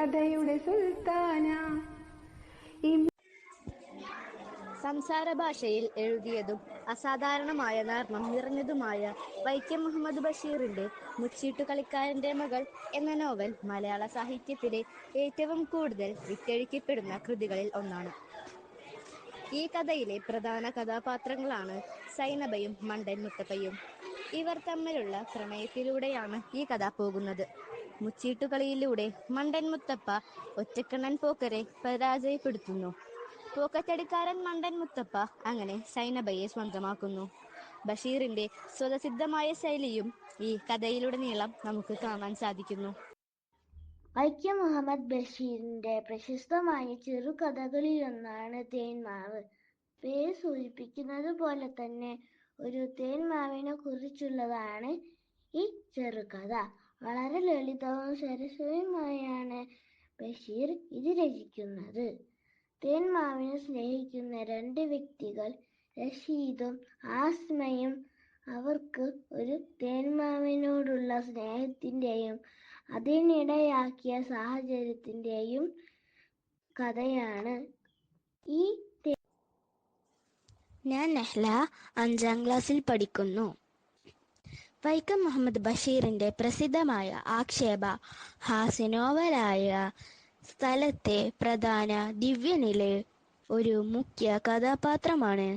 കഥയുടെ സുൽത്താന. സംസാര ഭാഷയിൽ എഴുതിയതും അസാധാരണമായ നർമ്മം നിറഞ്ഞതുമായ വൈക്കം മുഹമ്മദ് ബഷീറിന്റെ മുച്ചീട്ടുകളിക്കാരന്റെ മകൾ എന്ന നോവൽ മലയാള സാഹിത്യത്തിലെ ഏറ്റവും കൂടുതൽ വിറ്റഴിക്കപ്പെടുന്ന കൃതികളിൽ ഒന്നാണ്. ഈ കഥയിലെ പ്രധാന കഥാപാത്രങ്ങളാണ് സൈനബയും മണ്ടൻ മുത്തപ്പയും. ഇവർ തമ്മിലുള്ള പ്രണയത്തിലൂടെയാണ് ഈ കഥ പോകുന്നത്. മുച്ചീട്ടുകളിയിലൂടെ മണ്ടൻ മുത്തപ്പ ഒറ്റക്കണ്ണൻ പോക്കരെ പരാജയപ്പെടുത്തുന്നു. പോക്കറ്റടിക്കാരൻ മണ്ടൻ മുത്തപ്പ അങ്ങനെ സൈനബയെ സ്വന്തമാക്കുന്നു. ബഷീറിന്റെ സ്വതസിദ്ധമായ ശൈലിയും ഈ കഥയിലുടനീളം നമുക്ക് കാണാൻ സാധിക്കുന്നു. വൈക്കം മുഹമ്മദ് ബഷീറിന്റെ പ്രശസ്തമായ ചെറുകഥകളിലൊന്നാണ് തേന്മാവ്. പേര് സൂചിപ്പിക്കുന്നത് പോലെ തന്നെ ഒരു തേന്മാവിനെ കുറിച്ചുള്ളതാണ് ഈ ചെറുകഥ. വളരെ ലളിതവും സരസവുമായാണ് ബഷീർ ഇത് രചിക്കുന്നത്. തേന്മാവിനെ സ്നേഹിക്കുന്ന രണ്ട് വ്യക്തികൾ റഷീദും ആസ്മയും. അവർക്ക് ഒരു തേന്മാവിനോടുള്ള സ്നേഹത്തിന്റെയും അതിനിടയാക്കിയ സാഹചര്യത്തിന്റെയും കഥയാണ് ഈ. ഞാൻ നെഹ്ല, 5ാം ക്ലാസ്സിൽ പഠിക്കുന്നു. വൈക്കം മുഹമ്മദ് ബഷീറിന്റെ പ്രസിദ്ധമായ ആക്ഷേപ ഹാസ്യ നോവലായ സ്ഥലത്തെ പ്രധാന ദിവ്യനിലെ ഒരു മുഖ്യ കഥാപാത്രമാണ്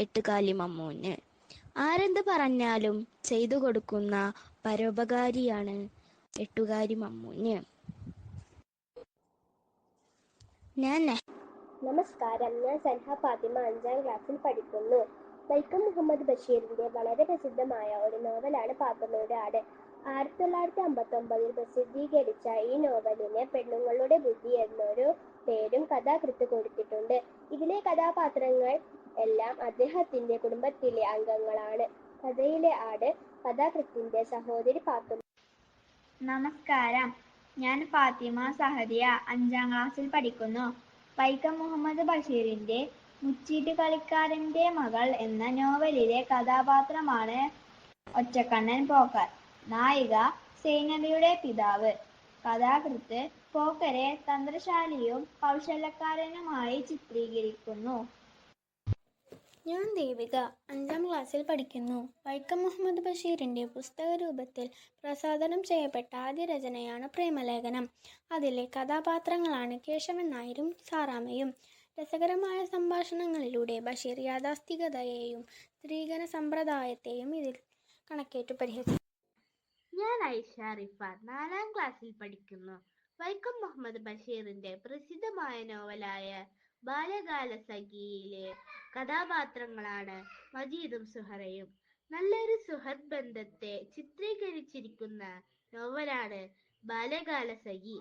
എട്ടുകാലി മമ്മൂഞ്ഞ്. ആരെന്ത് പറഞ്ഞാലും ചെയ്തു കൊടുക്കുന്ന പരോപകാരിയാണ് എട്ടുകാലി മമ്മൂഞ്ഞ്. നമസ്കാരം, ഞാൻ സൻഹ ഫാത്തിമ, 5ാം ക്ലാസ്സിൽ പഠിക്കുന്നു. വൈക്കം മുഹമ്മദ് ബഷീറിന്റെ വളരെ പ്രസിദ്ധമായ ഒരു നോവലാണ് പാത്തുമ്മയുടെ ആട്. 1959 പ്രസിദ്ധീകരിച്ച ഈ നോവലിന് പെണ്ണുങ്ങളുടെ ബുദ്ധി എന്നൊരു പേരും കഥാകൃത്ത് കൊടുത്തിട്ടുണ്ട്. ഇതിലെ കഥാപാത്രങ്ങൾ എല്ലാം അദ്ദേഹത്തിന്റെ കുടുംബത്തിലെ അംഗങ്ങളാണ്. കഥയിലെ ആട് കഥാകൃത്തിന്റെ സഹോദരി പാത്തുമ്മ. നമസ്കാരം, ഞാൻ ഫാത്തിമ സഹദിയ, 5ാം ക്ലാസ്സിൽ പഠിക്കുന്നു. വൈക്കം മുഹമ്മദ് ബഷീറിന്റെ മുച്ചീട്ടുകളിക്കാരന്റെ മകൾ എന്ന നോവലിലെ കഥാപാത്രമാണ് ഒറ്റക്കണ്ണൻ പോക്കർ. നായിക സൈനബയുടെ പിതാവ്. കഥാകൃത്ത് പോക്കരെ തന്ത്രശാലിയും കൗശലക്കാരനുമായി ചിത്രീകരിക്കുന്നു. ഞാൻ ദേവിക, 5ാം ക്ലാസ്സിൽ പഠിക്കുന്നു. വൈക്കം മുഹമ്മദ് ബഷീറിന്റെ പുസ്തക രൂപത്തിൽ പ്രസാധനം ചെയ്യപ്പെട്ട ആദ്യ രചനയാണ് പ്രേമലേഖനം. അതിലെ കഥാപാത്രങ്ങളാണ് കേശവൻ നായരും സാറാമ്മയും. രസകരമായ സംഭാഷണങ്ങളിലൂടെ ബഷീർ യാഥാസ്ഥികതയെയും സ്ത്രീധന സമ്പ്രദായത്തെയും ഇതിൽ കണക്കേറ്റു പരിഹരിച്ചു. ഞാൻ ഐഷ റിഫാൻ, 4ാം ക്ലാസ്സിൽ പഠിക്കുന്നു. വൈക്കം മുഹമ്മദ് ബഷീറിന്റെ പ്രസിദ്ധമായ നോവലായ ബാല്യകാലസഖിയിലെ കഥാപാത്രങ്ങളാണ് മജീദും സുഹറയും. നല്ലൊരു സുഹൃത്ത് ബന്ധത്തെ ചിത്രീകരിച്ചിരിക്കുന്ന നോവലാണ് ബാല്യകാലസഖി.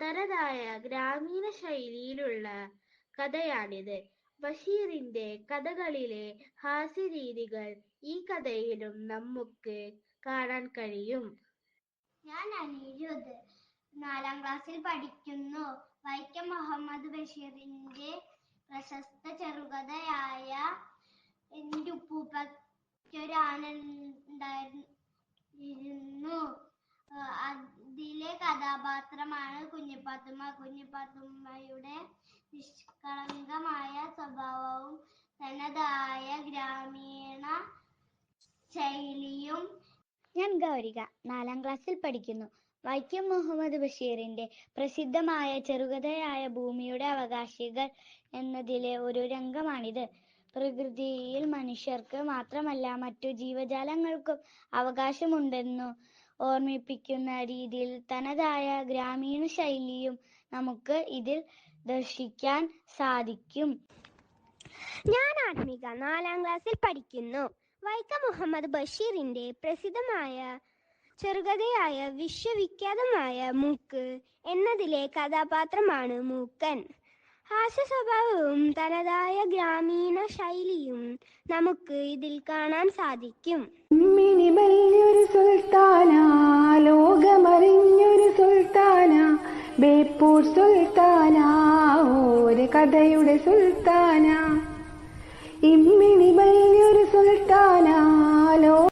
തനതായ ഗ്രാമീണ ശൈലിയിലുള്ള കഥയാണിത്. ബഷീറിന്റെ കഥകളിലെ ഹാസ്യരീതികൾ ഈ കഥയിലും നമുക്ക് കാണാൻ കഴിയും. ഞാൻ അനിരുദ്ധ്, 4ാം ക്ലാസ്സിൽ പഠിക്കുന്നു. വൈക്കം മുഹമ്മദ് ബഷീറിന്റെ പ്രശസ്ത ചെറുകഥയായ എൻ്റെ ഉപ്പൂപ്പയ്ക്കൊരാനുണ്ടായിരുന്നു. അതിലെ കഥാപാത്രമാണ് കുഞ്ഞിപ്പാത്തുമ്മ. കുഞ്ഞിപ്പാത്തുമ്മയുടെ നിഷ്കളങ്കമായ സ്വഭാവവും തനതായ ഗ്രാമീണ ശൈലിയും. ഞാൻ ഗൗരിക, 4ാം ക്ലാസ്സിൽ പഠിക്കുന്നു. വൈക്കം മുഹമ്മദ് ബഷീറിന്റെ പ്രസിദ്ധമായ ചെറുകഥയായ ഭൂമിയുടെ അവകാശികൾ എന്നതിലെ ഒരു രംഗമാണിത്. പ്രകൃതിയിൽ മനുഷ്യർക്ക് മാത്രമല്ല മറ്റു ജീവജാലങ്ങൾക്കും അവകാശമുണ്ടെന്നു ഓർമ്മിപ്പിക്കുന്ന രീതിയിൽ തനതായ ഗ്രാമീണ ശൈലിയും നമുക്ക് ഇതിൽ ദർശിക്കാൻ സാധിക്കും. ഞാൻ ആത്മിക, 4ാം ക്ലാസ്സിൽ പഠിക്കുന്നു. വൈക്കം മുഹമ്മദ് ബഷീറിന്റെ പ്രസിദ്ധമായ ചെറുകഥയായ വിശ്വവിഖ്യാതമായ മൂക്ക് എന്നതിലെ കഥാപാത്രമാണ് മൂക്കൻ. ഹാസ്യ സ്വഭാവവും തനതായ ഗ്രാമീണ ശൈലിയും നമുക്ക് ഇതിൽ കാണാൻ സാധിക്കും. വലിയൊരു സുൽത്താന, ലോകമറിഞ്ഞൊരു സുൽത്താന, ബേപ്പൂർ സുൽത്താന, ഒരു കഥയുടെ സുൽത്താന. ഇമ്മിണി